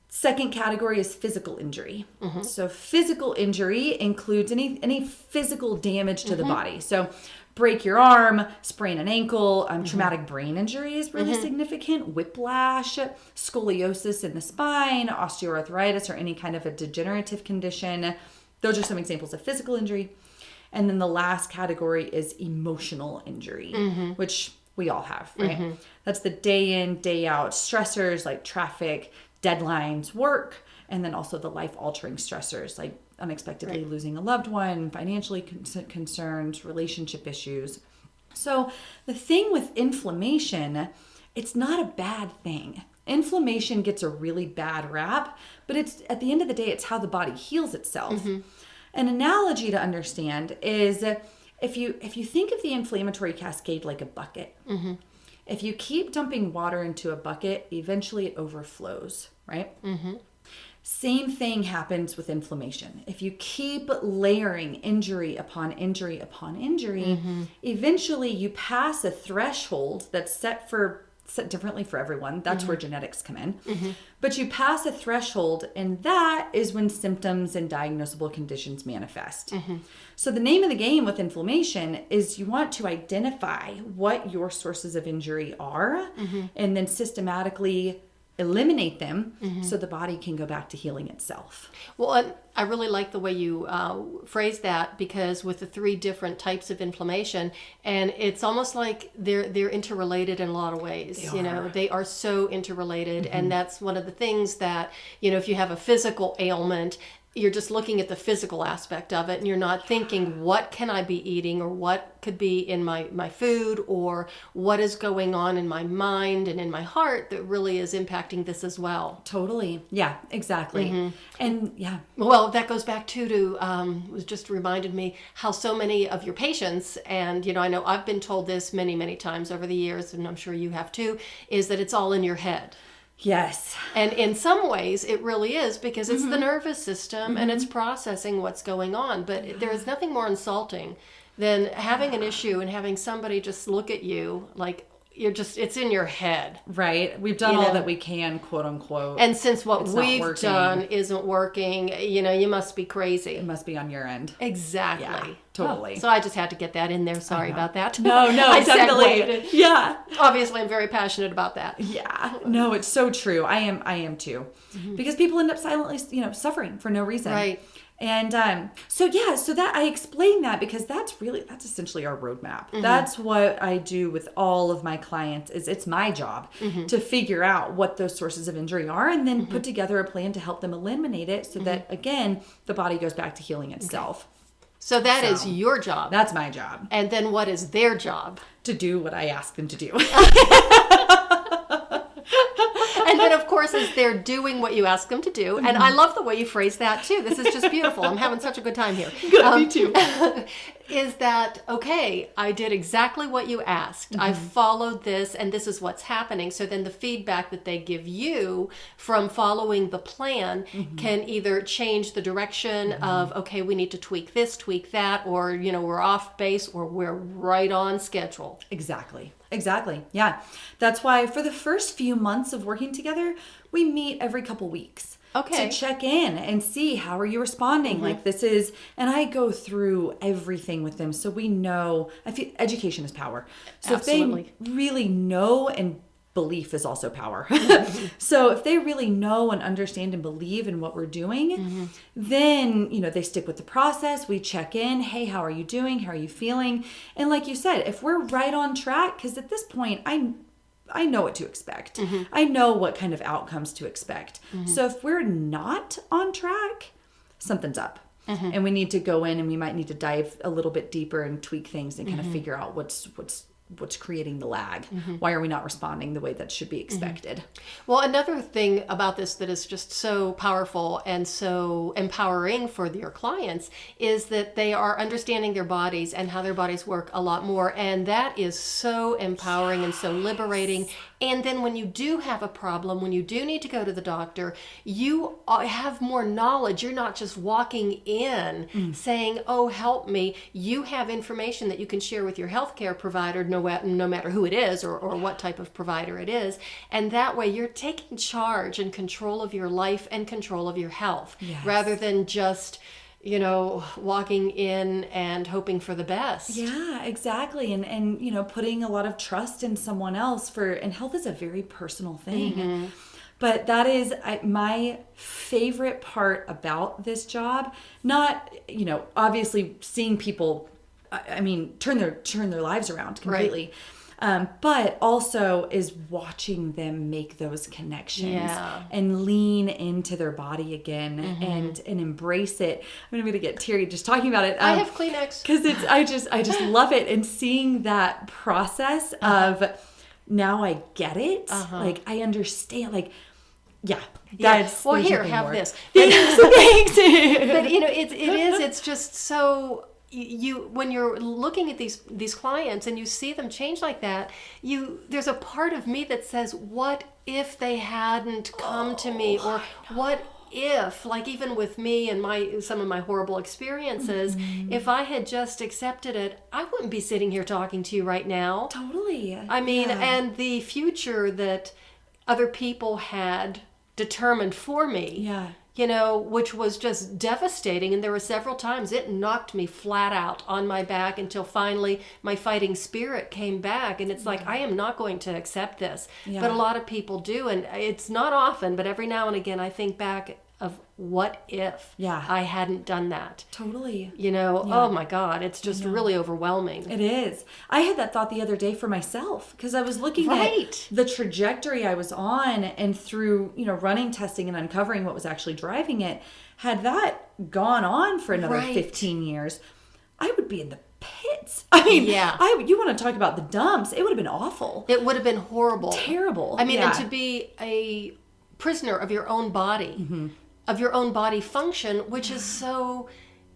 B: Second category is physical injury. So physical injury includes any physical damage to the body. So break your arm, sprain an ankle, traumatic brain injury is really significant, whiplash, scoliosis in the spine, osteoarthritis, or any kind of a degenerative condition. Those are some examples of physical injury. And then the last category is emotional injury, which we all have, right? That's the day in, day out stressors like traffic, deadlines, work, and then also the life-altering stressors like unexpectedly losing a loved one, financially concerns, relationship issues. So the thing with inflammation, it's not a bad thing. Inflammation gets a really bad rap, but it's at the end of the day, it's how the body heals itself. An analogy to understand is if you think of the inflammatory cascade like a bucket, if you keep dumping water into a bucket, eventually it overflows, right? Same thing happens with inflammation. If you keep layering injury upon injury upon injury, eventually you pass a threshold that's set differently for everyone. That's where genetics come in. But you pass a threshold, and that is when symptoms and diagnosable conditions manifest. So the name of the game with inflammation is you want to identify what your sources of injury are, and then systematically eliminate them so the body can go back to healing itself.
A: Well, and I really like the way you phrase that, because with the 3 different types of inflammation, and it's almost like they're interrelated in a lot of ways. They are so interrelated, and that's one of the things that, if you have a physical ailment, you're just looking at the physical aspect of it, and you're not thinking, what can I be eating, or what could be in my food, or what is going on in my mind and in my heart that really is impacting this as well.
B: Totally. Yeah, exactly. And yeah.
A: Well, that goes back to was just reminded me how so many of your patients, and I know I've been told this many, many times over the years, and I'm sure you have too, is that it's all in your head.
B: Yes.
A: And in some ways it really is, because it's the nervous system and it's processing what's going on. But there is nothing more insulting than having an issue and having somebody just look at you like it's in your head.
B: Right. We've done all that we can, quote unquote.
A: And since what we've done isn't working, you must be crazy.
B: It must be on your end.
A: Exactly.
B: Yeah, totally.
A: Oh, so I just had to get that in there. Sorry about that.
B: No,
A: I
B: definitely.
A: segued.
B: Yeah.
A: Obviously, I'm very passionate about that.
B: Yeah. No, it's so true. I am too. Because people end up silently, suffering for no reason.
A: Right.
B: And so that I explain that because that's essentially our roadmap. That's what I do with all of my clients. Is it's my job to figure out what those sources of injury are, and then put together a plan to help them eliminate it, so that again the body goes back to healing itself.
A: So that is your job.
B: That's my job.
A: And then what is their job?
B: To do what I ask them to do.
A: And then, of course, as they're doing what you ask them to do, and I love the way you phrase that, too. This is just beautiful. I'm having such a good time here.
B: Good, me too.
A: Is that, okay, I did exactly what you asked. I followed this, and this is what's happening. So then the feedback that they give you from following the plan can either change the direction of, okay, we need to tweak this, tweak that, or, we're off base, or we're right on schedule.
B: Exactly. Yeah. That's why for the first few months of working together, we meet every couple weeks.
A: Okay.
B: To check in and see how are you responding. And I go through everything with them so we know. I feel education is power. So
A: Absolutely.
B: If they really know, and belief is also power. So if they really know and understand and believe in what we're doing, then, they stick with the process. We check in. Hey, how are you doing? How are you feeling? And like you said, if we're right on track, because at this point, I know what to expect. I know what kind of outcomes to expect. So if we're not on track, something's up. And we need to go in, and we might need to dive a little bit deeper and tweak things and kind of figure out what's creating the lag. Why are we not responding the way that should be expected?
A: Well, another thing about this that is just so powerful and so empowering for your clients is that they are understanding their bodies and how their bodies work a lot more. And that is so empowering and so liberating. And then when you do have a problem, when you do need to go to the doctor, you have more knowledge. You're not just walking in saying, oh, help me. You have information that you can share with your healthcare provider, no matter who it is or what type of provider it is. And that way you're taking charge and control of your life and control of your health, rather than just walking in and hoping for the best.
B: Yeah, exactly. And putting a lot of trust in someone else and health is a very personal thing. But that is my favorite part about this job. Not, obviously seeing people, turn their lives around completely.
A: Right.
B: But also is watching them make those connections and lean into their body again and embrace it. I'm going to get teary just talking about it.
A: I have Kleenex.
B: Because I just love it, and seeing that process of now I get it. Like I understand. That's
A: well, here, have this.
B: Thanks.
A: But it's just so. When you're looking at these clients and you see them change like that, there's a part of me that says, what if they hadn't come to me, or what if, like even with me and some of my horrible experiences, if I had just accepted it, I wouldn't be sitting here talking to you right now.
B: Totally.
A: And the future that other people had determined for me. which was just devastating. And there were several times it knocked me flat out on my back until finally my fighting spirit came back. And it's like, I am not going to accept this.
B: Yeah.
A: But a lot of people do. And it's not often, but every now and again, I think back of what if I hadn't done that.
B: Totally.
A: Oh my God, it's just really overwhelming.
B: It is. I had that thought the other day for myself because I was looking at the trajectory I was on, and through, running, testing, and uncovering what was actually driving it. Had that gone on for another 15 years, I would be in the pits. I mean, you want to talk about the dumps. It would have been awful.
A: It would have been horrible.
B: Terrible.
A: I mean, and to be a prisoner of your own body, of your own body function, which is so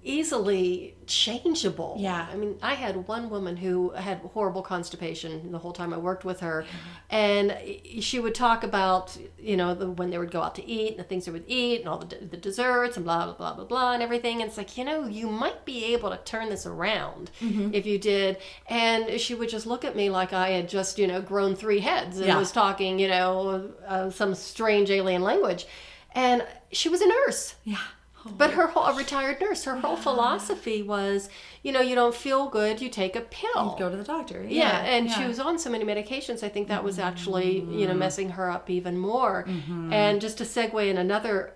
A: easily changeable.
B: Yeah.
A: I mean, I had one woman who had horrible constipation the whole time I worked with her. And she would talk about, when they would go out to eat and the things they would eat and all the desserts and blah, blah, blah, blah, blah, and everything. And it's like, you might be able to turn this around if you did. And she would just look at me like I had just, grown 3 heads and was talking, some strange alien language. And she was a nurse.
B: Yeah.
A: But a retired nurse, her whole philosophy was, you don't feel good, you take a pill.
B: You go to the doctor.
A: And she was on so many medications, I think that was actually, messing her up even more. And just to segue in another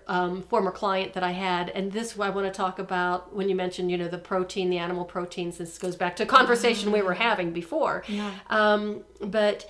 A: former client that I had, and this I want to talk about when you mentioned, the protein, the animal proteins. This goes back to a conversation we were having before. But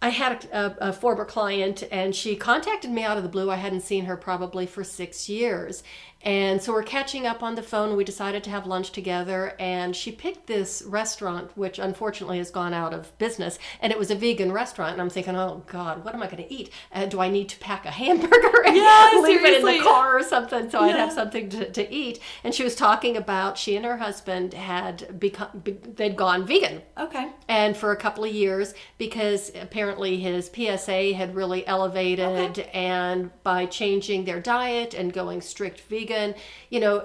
A: I had a former client, and she contacted me out of the blue. I hadn't seen her probably for 6 years. And so we're catching up on the phone. We decided to have lunch together, and she picked this restaurant, which unfortunately has gone out of business, and it was a vegan restaurant. And I'm thinking, oh God, what am I going to eat? Do I need to pack a hamburger and leave it in the car or something so I'd have something to eat? And she was talking about she and her husband they'd gone vegan.
B: Okay.
A: And for a couple of years, because apparently his PSA had really elevated, and by changing their diet and going strict vegan,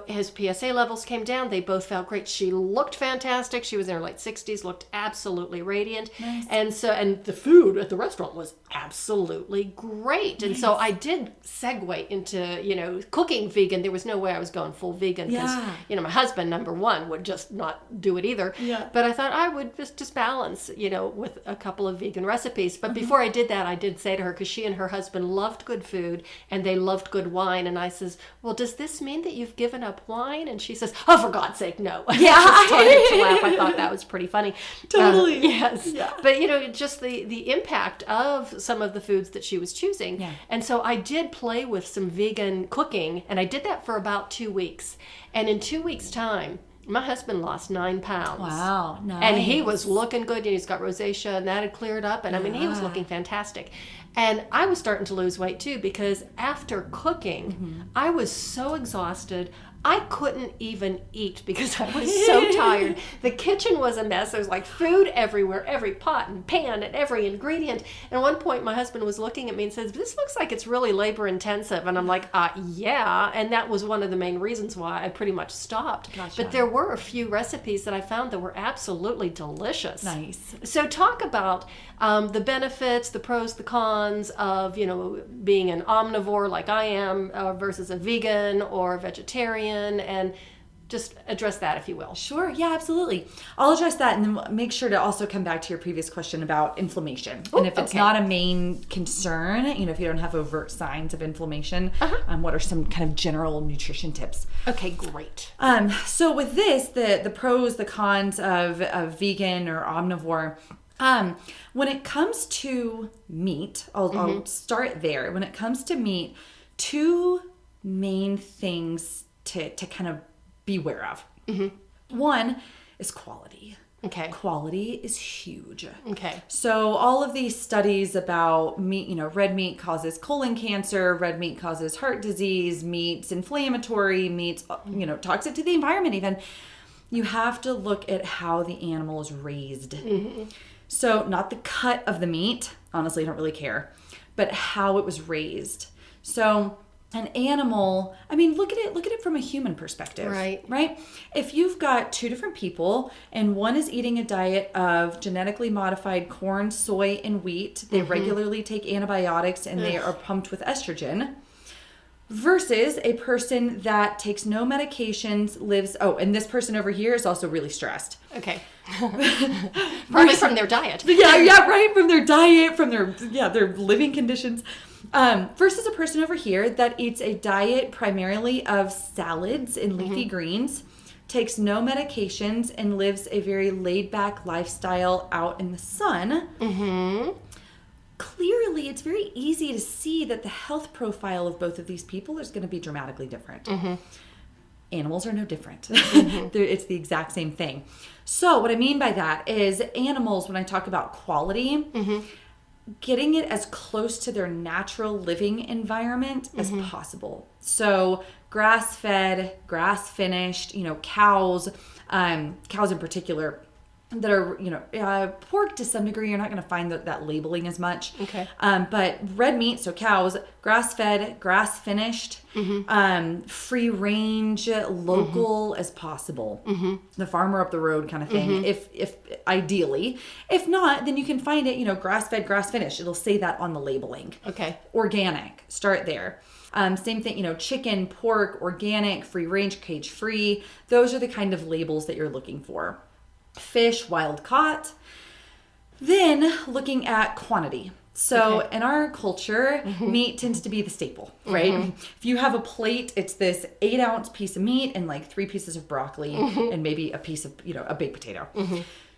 A: his PSA levels came down. They both felt great. She looked fantastic. She was in her late 60s, looked absolutely radiant.
B: Nice.
A: And the food at the restaurant was absolutely great. Nice. And so I did segue into, cooking vegan. There was no way I was going full vegan because, my husband, number one, would just not do it either.
B: Yeah.
A: But I thought I would just balance, with a couple of vegan recipes. But before I did that, I did say to her, because she and her husband loved good food and they loved good wine. And I says, well, does this mean that you've given up wine? And she says, oh, for God's sake, no.
B: Yeah.
A: I started to laugh. I thought that was pretty funny.
B: Totally.
A: Yes.
B: Yeah.
A: But, just the impact of some of the foods that she was choosing.
B: Yeah.
A: And so I did play with some vegan cooking, and I did that for about 2 weeks. And in 2 weeks' time, my husband lost 9 pounds.
B: Wow, nice.
A: And he was looking good. He's got rosacea, and that had cleared up. And he was looking fantastic. And I was starting to lose weight too, because after cooking, I was so exhausted. I couldn't even eat because I was so tired. The kitchen was a mess. There was like food everywhere, every pot and pan and every ingredient. And at one point, my husband was looking at me and says, this looks like it's really labor intensive. And I'm like, yeah. And that was one of the main reasons why I pretty much stopped.
B: Gotcha.
A: But there were a few recipes that I found that were absolutely delicious.
B: Nice.
A: So talk about the benefits, the pros, the cons of, being an omnivore like I am versus a vegan or a vegetarian, and just address that, if you will.
B: Sure. Yeah, absolutely. I'll address that, and then make sure to also come back to your previous question about inflammation.
A: Ooh,
B: and if it's not a main concern, if you don't have overt signs of inflammation, what are some kind of general nutrition tips?
A: Okay, great.
B: So with this, the pros, the cons of vegan or omnivore, when it comes to meat, I'll start there. When it comes to meat, 2 main things to kind of beware of. One is quality.
A: Okay.
B: Quality is huge.
A: Okay.
B: So all of these studies about meat, red meat causes colon cancer, red meat causes heart disease, meat's inflammatory, meat's, toxic to the environment even. You have to look at how the animal is raised. So not the cut of the meat, honestly, I don't really care, but how it was raised. So an animal, look at it from a human perspective. Right? If you've got 2 different people and one is eating a diet of genetically modified corn, soy, and wheat, they regularly take antibiotics and they are pumped with estrogen. What are you going to do? You're going to want to versus a person that takes no medications, lives, and this person over here is also really stressed.
A: Okay. Probably from their diet.
B: Yeah, right. From their diet, from their living conditions. Versus a person over here that eats a diet primarily of salads and leafy greens, takes no medications, and lives a very laid-back lifestyle out in the sun. Clearly, it's very easy to see that the health profile of both of these people is going to be dramatically different. Animals are no different. It's the exact same thing. So what I mean by that is animals, when I talk about quality, getting it as close to their natural living environment as possible. So grass-fed, grass-finished, cows in particular, that are, pork to some degree, you're not going to find that labeling as much.
A: Okay.
B: But red meat, so cows, grass-fed, grass-finished, free range, local as possible. The farmer up the road kind of thing, if ideally. If not, then you can find it, grass-fed, grass-finished. It'll say that on the labeling.
A: Okay.
B: Organic, start there. Same thing, chicken, pork, organic, free range, cage-free. Those are the kind of labels that you're looking for. Fish, wild caught. Then looking at quantity. So in our culture, meat tends to be the staple, right? If you have a plate, it's this 8-ounce piece of meat and like 3 pieces of broccoli and maybe a piece of, a baked potato.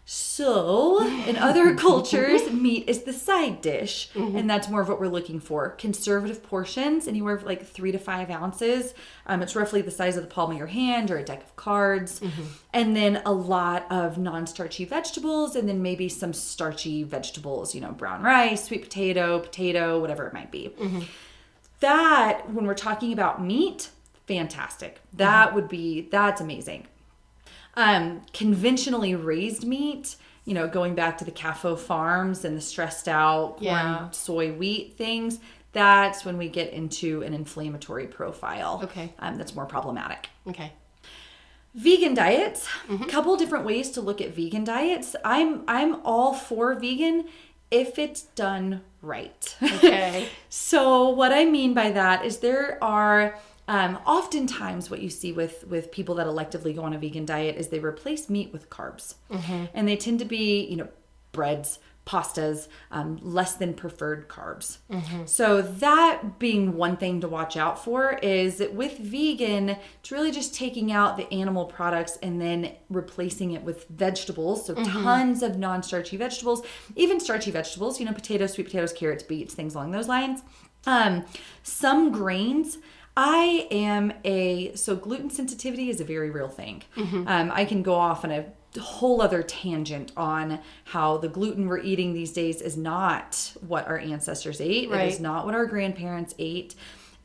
B: So in other cultures, meat is the side dish, and that's more of what we're looking for. Conservative portions, anywhere from like 3 to 5 ounces. It's roughly the size of the palm of your hand or a deck of cards. And then a lot of non-starchy vegetables, and then maybe some starchy vegetables, brown rice, sweet potato, whatever it might be. That, when we're talking about meat, fantastic. That's amazing. Conventionally raised meat, going back to the CAFO farms and the stressed out corn, soy, wheat things, that's when we get into an inflammatory profile.
A: Okay.
B: That's more problematic.
A: Okay.
B: Vegan diets, a couple different ways to look at vegan diets. I'm all for vegan if it's done right.
A: Okay.
B: So what I mean by that is there are oftentimes what you see with people that electively go on a vegan diet is they replace meat with carbs. And they tend to be, breads, pastas, less than preferred carbs. So that being one thing to watch out for is that with vegan, it's really just taking out the animal products and then replacing it with vegetables. So tons of non-starchy vegetables, even starchy vegetables, potatoes, sweet potatoes, carrots, beets, things along those lines. Some grains. So gluten sensitivity is a very real thing. I can go off on a whole other tangent on how the gluten we're eating these days is not what our ancestors ate. Right. It is not what our grandparents ate.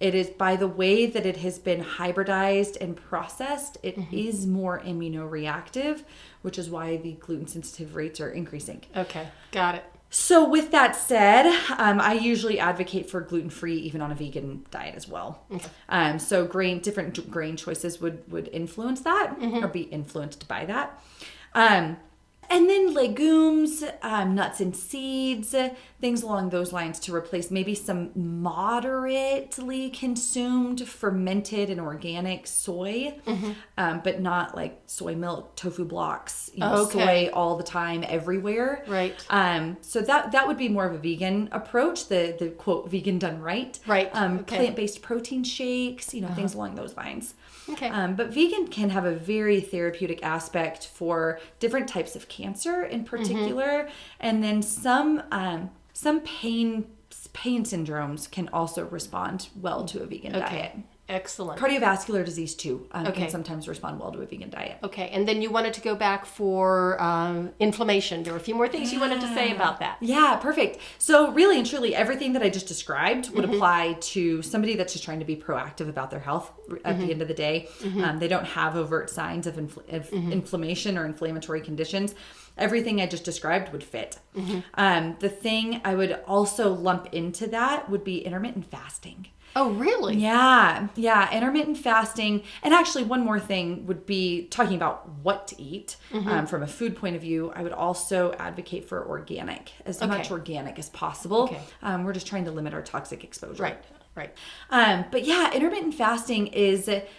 B: It is, by the way that it has been hybridized and processed, it is more immunoreactive, which is why the gluten sensitive rates are increasing.
A: Okay, got it.
B: So with that said, I usually advocate for gluten-free even on a vegan diet as well. Okay. So different grain choices would influence that or be influenced by that. And then legumes, nuts and seeds, things along those lines to replace maybe some moderately consumed fermented and organic soy, but not like soy milk, tofu blocks, soy all the time, everywhere.
A: Right.
B: So that would be more of a vegan approach, the quote, vegan done right.
A: Right.
B: Plant-based protein shakes, things along those lines.
A: Okay.
B: But vegan can have a very therapeutic aspect for different types of cancer in particular, and then some pain syndromes can also respond well to a vegan diet.
A: Excellent.
B: Cardiovascular disease too can sometimes respond well to a vegan diet.
A: Okay, and then you wanted to go back for inflammation. There were a few more things you wanted to say about that.
B: Yeah, perfect. So really and truly, everything that I just described would apply to somebody that's just trying to be proactive about their health at the end of the day. They don't have overt signs of inflammation or inflammatory conditions. Everything I just described would fit. The thing I would also lump into that would be intermittent fasting.
A: Oh, really?
B: Yeah. Intermittent fasting. And actually, one more thing would be talking about what to eat. From a food point of view, I would also advocate for organic, as much organic as possible. Okay. We're just trying to limit our toxic exposure.
A: Right. Right.
B: But yeah, intermittent fasting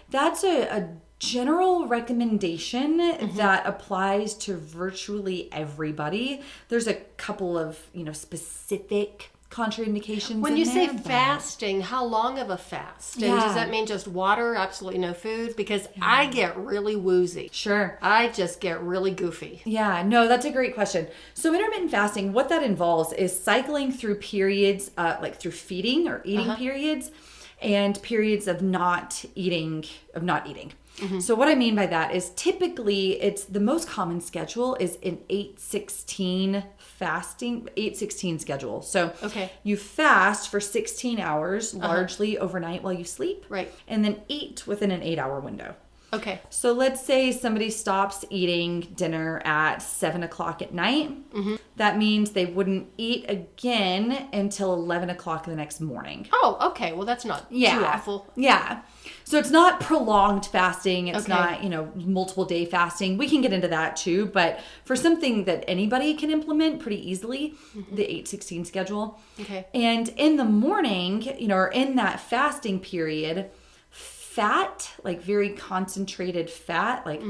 B: that's a general recommendation that applies to virtually everybody. There's a couple of, specific contraindications.
A: When you say fasting, how long of a fast? And does that mean just water, absolutely no food? Because I get really woozy.
B: Sure.
A: I just get really goofy.
B: Yeah, no, that's a great question. So intermittent fasting, what that involves is cycling through periods, like through feeding or eating periods, and periods of not eating. So what I mean by that is typically it's the most common schedule is an 8-16 schedule. So you fast for 16 hours, largely overnight while you sleep.
A: Right.
B: And then eat within an 8-hour window.
A: Okay.
B: So let's say somebody stops eating dinner at 7 o'clock at night. That means they wouldn't eat again until 11 o'clock the next morning.
A: Oh, okay. Well, that's not too awful.
B: Yeah. So it's not prolonged fasting. It's not, multiple day fasting. We can get into that too. But for something that anybody can implement pretty easily, the 8-16 schedule.
A: Okay.
B: And in the morning, or in that fasting period, fat, like very concentrated fat, like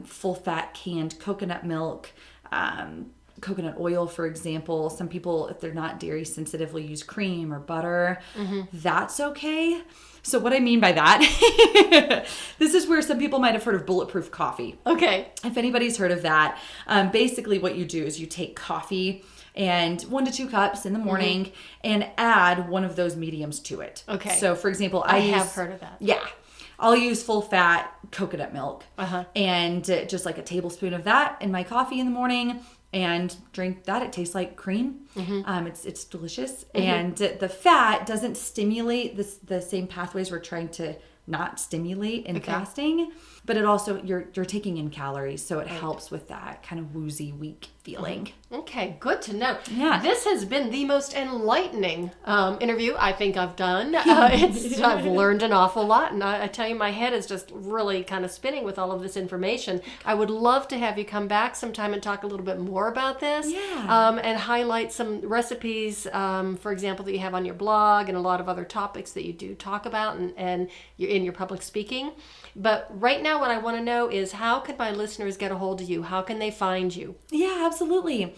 B: full fat canned coconut milk, coconut oil, for example. Some people, if they're not dairy sensitive, will use cream or butter. That's okay. So what I mean by that, this is where some people might have heard of bulletproof coffee.
A: Okay.
B: If anybody's heard of that, basically what you do is you take coffee and 1 to 2 cups in the morning and add one of those mediums to it.
A: Okay.
B: So for example,
A: I have heard of that.
B: Yeah. I'll use full fat coconut milk and just like a tablespoon of that in my coffee in the morning and drink that. It tastes like cream. It's delicious. And the fat doesn't stimulate the same pathways we're trying to not stimulate in fasting, but it also, you're taking in calories, so it helps with that kind of woozy, weak feeling.
A: Okay, good to know.
B: Yeah.
A: This has been the most enlightening interview I think I've done. I've learned an awful lot, and I tell you, my head is just really kind of spinning with all of this information. I would love to have you come back sometime and talk a little bit more about this. And highlight some recipes, for example, that you have on your blog and a lot of other topics that you do talk about and you're in your public speaking. But right now, what I want to know is, how can my listeners get a hold of you? How can they find you?
B: Yeah, absolutely.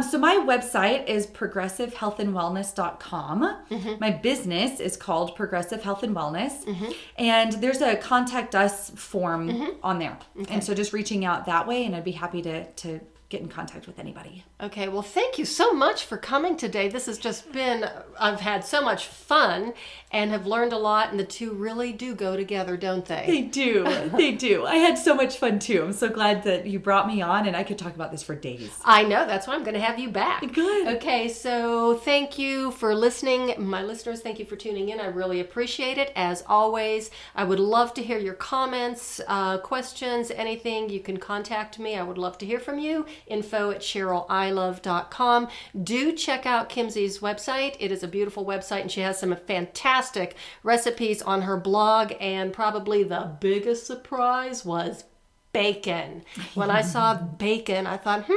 B: So my website is progressivehealthandwellness.com. My business is called Progressive Health and Wellness. And there's a contact us form on there. And so just reaching out that way, and I'd be happy to get in contact with anybody.
A: Okay, well, thank you so much for coming today. This has just been, I've had so much fun and have learned a lot, and the two really do go together, don't they?
B: They do. They do. I had so much fun too. I'm so glad that you brought me on, and I could talk about this for days.
A: I know. That's why I'm going to have you back.
B: Good.
A: Okay, so thank you for listening. My listeners, thank you for tuning in. I really appreciate it. As always, I would love to hear your comments, questions, anything. You can contact me. I would love to hear from you. info@CherylIlove.com. Do check out Kimsey's website. It is a beautiful website, and she has some fantastic recipes on her blog, and probably the biggest surprise was bacon. When I saw bacon, I thought,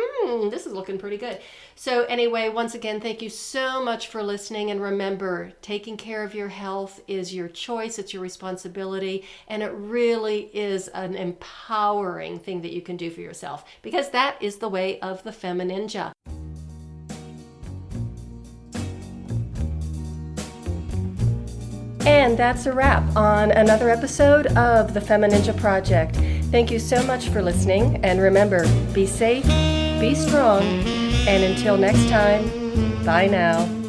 A: this is looking pretty good. So anyway, once again, thank you so much for listening. And remember, taking care of your health is your choice. It's your responsibility. And it really is an empowering thing that you can do for yourself, because that is the way of the FemiNinja. And that's a wrap on another episode of the FemiNinja Project. Thank you so much for listening, and remember, be safe, be strong, and until next time, bye now.